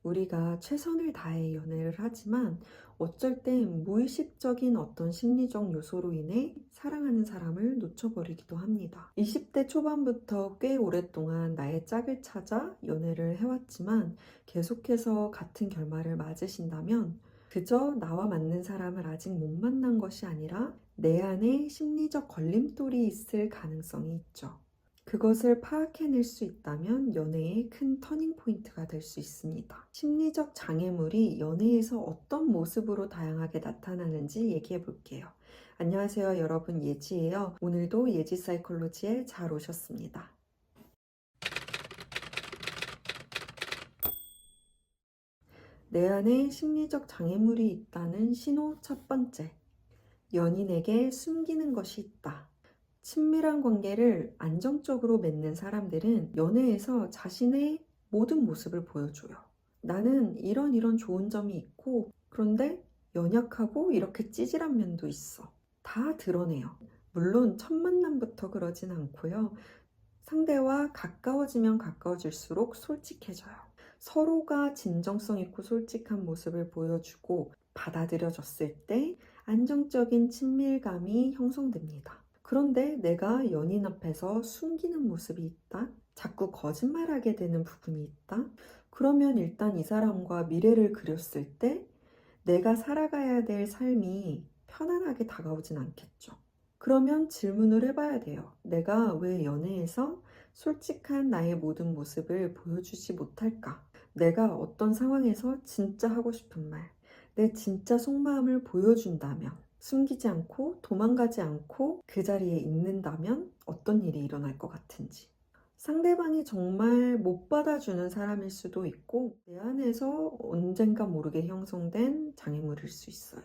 우리가 최선을 다해 연애를 하지만 어쩔 땐 무의식적인 어떤 심리적 요소로 인해 사랑하는 사람을 놓쳐버리기도 합니다. 20대 초반부터 꽤 오랫동안 나의 짝을 찾아 연애를 해왔지만 계속해서 같은 결말을 맞으신다면 그저 나와 맞는 사람을 아직 못 만난 것이 아니라 내 안에 심리적 걸림돌이 있을 가능성이 있죠. 그것을 파악해낼 수 있다면 연애의 큰 터닝포인트가 될 수 있습니다. 심리적 장애물이 연애에서 어떤 모습으로 다양하게 나타나는지 얘기해 볼게요. 안녕하세요, 여러분. 예지예요. 오늘도 예지 사이콜로지에 잘 오셨습니다. 내 안에 심리적 장애물이 있다는 신호 첫 번째. 연인에게 숨기는 것이 있다. 친밀한 관계를 안정적으로 맺는 사람들은 연애에서 자신의 모든 모습을 보여줘요. 나는 이런 좋은 점이 있고, 그런데 연약하고 이렇게 찌질한 면도 있어. 다 드러내요. 물론 첫 만남부터 그러진 않고요. 상대와 가까워지면 가까워질수록 솔직해져요. 서로가 진정성 있고 솔직한 모습을 보여주고 받아들여졌을 때 안정적인 친밀감이 형성됩니다. 그런데 내가 연인 앞에서 숨기는 모습이 있다? 자꾸 거짓말하게 되는 부분이 있다? 그러면 일단 이 사람과 미래를 그렸을 때 내가 살아가야 될 삶이 편안하게 다가오진 않겠죠. 그러면 질문을 해봐야 돼요. 내가 왜 연애에서 솔직한 나의 모든 모습을 보여주지 못할까? 내가 어떤 상황에서 진짜 하고 싶은 말, 내 진짜 속마음을 보여준다면, 숨기지 않고 도망가지 않고 그 자리에 있는다면 어떤 일이 일어날 것 같은지. 상대방이 정말 못 받아주는 사람일 수도 있고 내 안에서 언젠가 모르게 형성된 장애물일 수 있어요.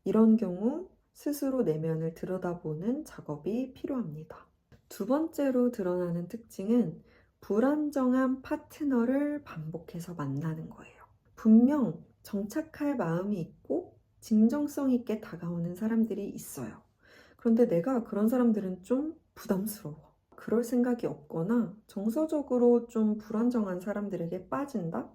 이런 경우 스스로 내면을 들여다보는 작업이 필요합니다. 두 번째로 드러나는 특징은 불안정한 파트너를 반복해서 만나는 거예요. 분명 정착할 마음이 있고 진정성 있게 다가오는 사람들이 있어요. 그런데 내가 그런 사람들은 좀 부담스러워. 그럴 생각이 없거나 정서적으로 좀 불안정한 사람들에게 빠진다?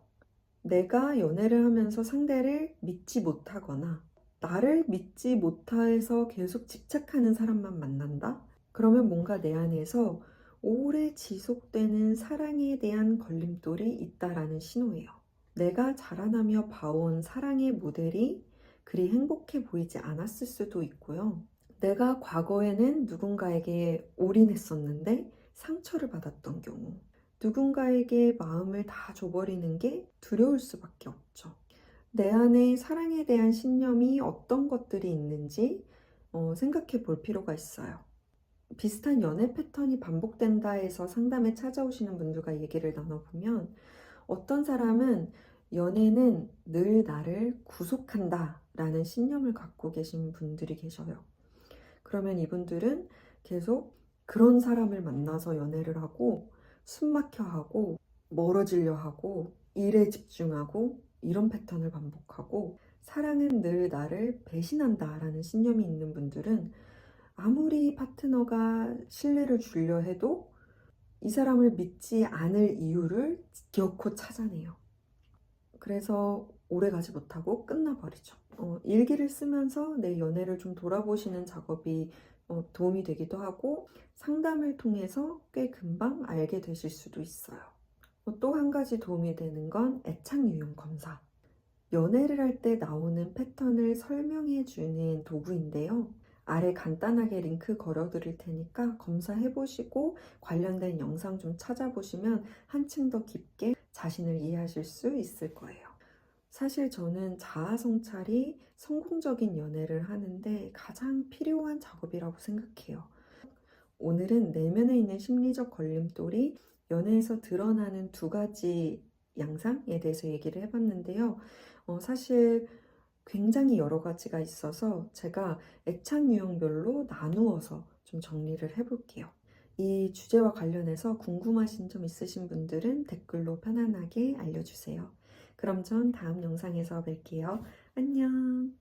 내가 연애를 하면서 상대를 믿지 못하거나 나를 믿지 못해서 계속 집착하는 사람만 만난다? 그러면 뭔가 내 안에서 오래 지속되는 사랑에 대한 걸림돌이 있다라는 신호예요. 내가 자라나며 봐온 사랑의 모델이 그리 행복해 보이지 않았을 수도 있고요. 내가 과거에는 누군가에게 올인했었는데 상처를 받았던 경우, 누군가에게 마음을 다 줘버리는 게 두려울 수밖에 없죠. 내 안에 사랑에 대한 신념이 어떤 것들이 있는지 생각해 볼 필요가 있어요. 비슷한 연애 패턴이 반복된다 해서 상담에 찾아오시는 분들과 얘기를 나눠보면 어떤 사람은 연애는 늘 나를 구속한다 라는 신념을 갖고 계신 분들이 계셔요. 그러면 이분들은 계속 그런 사람을 만나서 연애를 하고 숨막혀 하고 멀어지려 하고 일에 집중하고 이런 패턴을 반복하고 사랑은 늘 나를 배신한다 라는 신념이 있는 분들은 아무리 파트너가 신뢰를 주려 해도 이 사람을 믿지 않을 이유를 기어코 찾아내요. 그래서 오래 가지 못하고 끝나버리죠. 일기를 쓰면서 내 연애를 좀 돌아보시는 작업이 도움이 되기도 하고 상담을 통해서 꽤 금방 알게 되실 수도 있어요. 또 한 가지 도움이 되는 건 애착 유형 검사. 연애를 할 때 나오는 패턴을 설명해 주는 도구인데요. 아래 간단하게 링크 걸어 드릴 테니까 검사해 보시고 관련된 영상 좀 찾아보시면 한층 더 깊게 자신을 이해하실 수 있을 거예요. 사실 저는 자아 성찰이 성공적인 연애를 하는데 가장 필요한 작업이라고 생각해요. 오늘은 내면에 있는 심리적 걸림돌이 연애에서 드러나는 두 가지 양상에 대해서 얘기를 해봤는데요. 사실 굉장히 여러 가지가 있어서 제가 애착 유형별로 나누어서 좀 정리를 해볼게요. 이 주제와 관련해서 궁금하신 점 있으신 분들은 댓글로 편안하게 알려주세요. 그럼 전 다음 영상에서 뵐게요. 안녕.